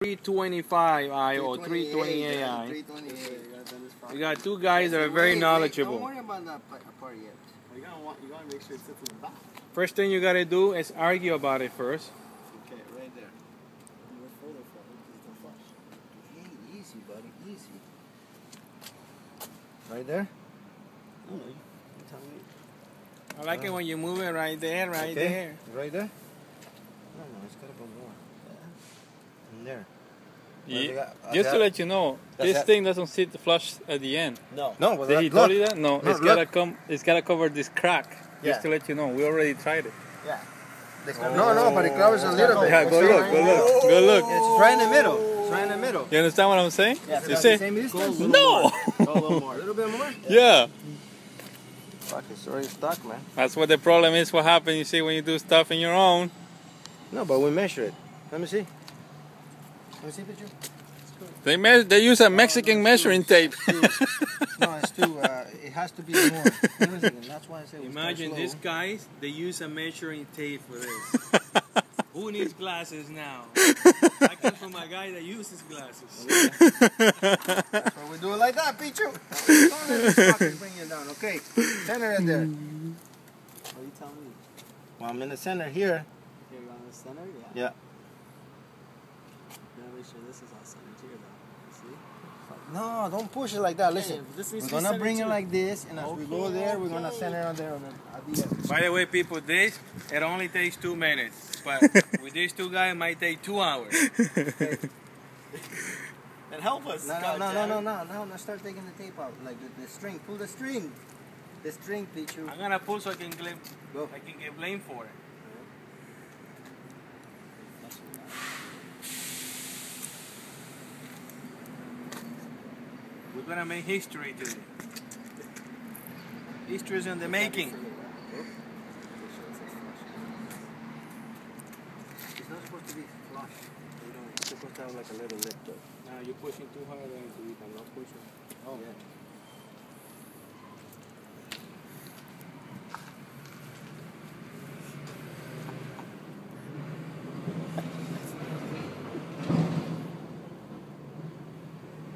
325i or 320ai. 328. We got two guys that are very knowledgeable. Don't worry about that part yet. You gotta make sure it sits in the back. First thing you gotta do is argue about it first. Okay, right there. Move further forward because it's flush. Hey, easy, buddy, easy. Right there? No, you tell me. I like it when you move it right there, right there. Right there? No, it's gotta go more. Yeah. In there. Just to let you know, this thing doesn't sit flush at the end. No. No, but Did he tell you that? No, No, it's gotta come. It's gotta cover this crack. Just to let you know, we already tried it. Yeah. No, but it covers a little bit. Yeah, go look, go look, go look. It's right in the middle. It's right in the middle. You understand what I'm saying? Yeah, You see? No. Go a little more. A little bit more? Yeah. Fuck, it's already stuck, man. That's what the problem is. What happens? You see, when you do stuff in your own. No, but we measure it. Let me see. Let me see, picture. They use a Mexican measuring tape. No, it's too. It has to be more. That's why I say. Imagine these guys, they use a measuring tape for this. Who needs glasses now? I come from a guy that uses glasses. That's why we do it like that, Pichu. Don't let this fucking bring you down. Okay, center it there. What are you telling me? Well, I'm in the center here. Here, you're on the center? Yeah. You gotta make sure this is all centered here, though. See? No, don't push it like that. Listen, Okay, this needs we're to be gonna bring it centered like this, and as we go there, we're gonna okay. center it on there at the end. By the way, people, this, it only takes 2 minutes. But with these two guys, it might take 2 hours. And help us. No. Start taking the tape out, like the string. Pull the string. The string, Pichu. I'm gonna pull so I can Go. get blamed for it. We're gonna make history today. History is in the making. It's not supposed to be flush. It's supposed to have like a little lip though. Now you're pushing too hard into it. I'm not pushing. Oh yeah.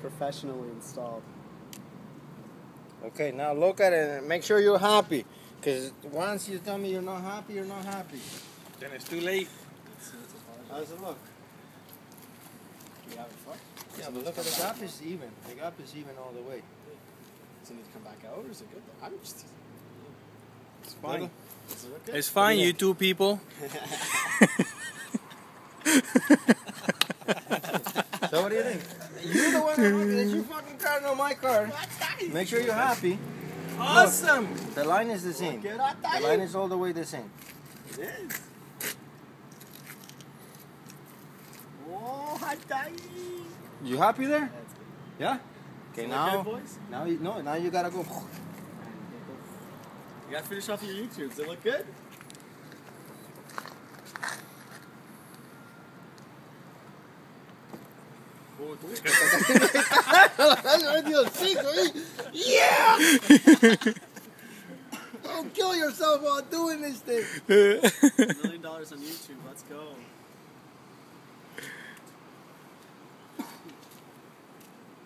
Professionally installed. Okay, now look at it and make sure you're happy. Because once you tell me you're not happy, you're not happy. Then it's too late. How does it look? You have it flush? Yeah, but look at the gap is even. The gap is even all the way. Does it need to come back out, or is it good? I'm just... It's fine. Does it look good? It's fine, you two people. So what do you think? You're the one that you fucking car, not my car. Make sure you're happy. Awesome! Look, the line is the same. The line is all the way the same. It is. Whoa, hot doggy. You happy there? That's good. Yeah? Okay, Is it now, good, boys? now you gotta go. You gotta finish off your YouTube. Does it look good? Yeah! Don't kill yourself while doing this thing. $1 million on YouTube. Let's go.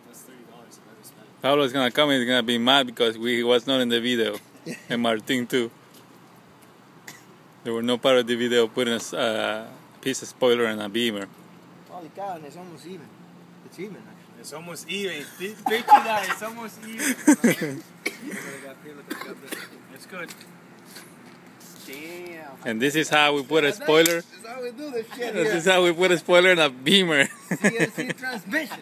That's $30 I've ever spent. Pablo's gonna come and he's gonna be mad because he was not in the video. And Martin too. They were no part of the video putting a piece of spoiler and a beamer. Holy cow, and it's almost even. It's even actually. It's almost even. Picture that, it's almost even. It's good. Damn. And this is how we put a spoiler. This is how we do this shit This here. is how we put a spoiler and a beamer. CNC transmission.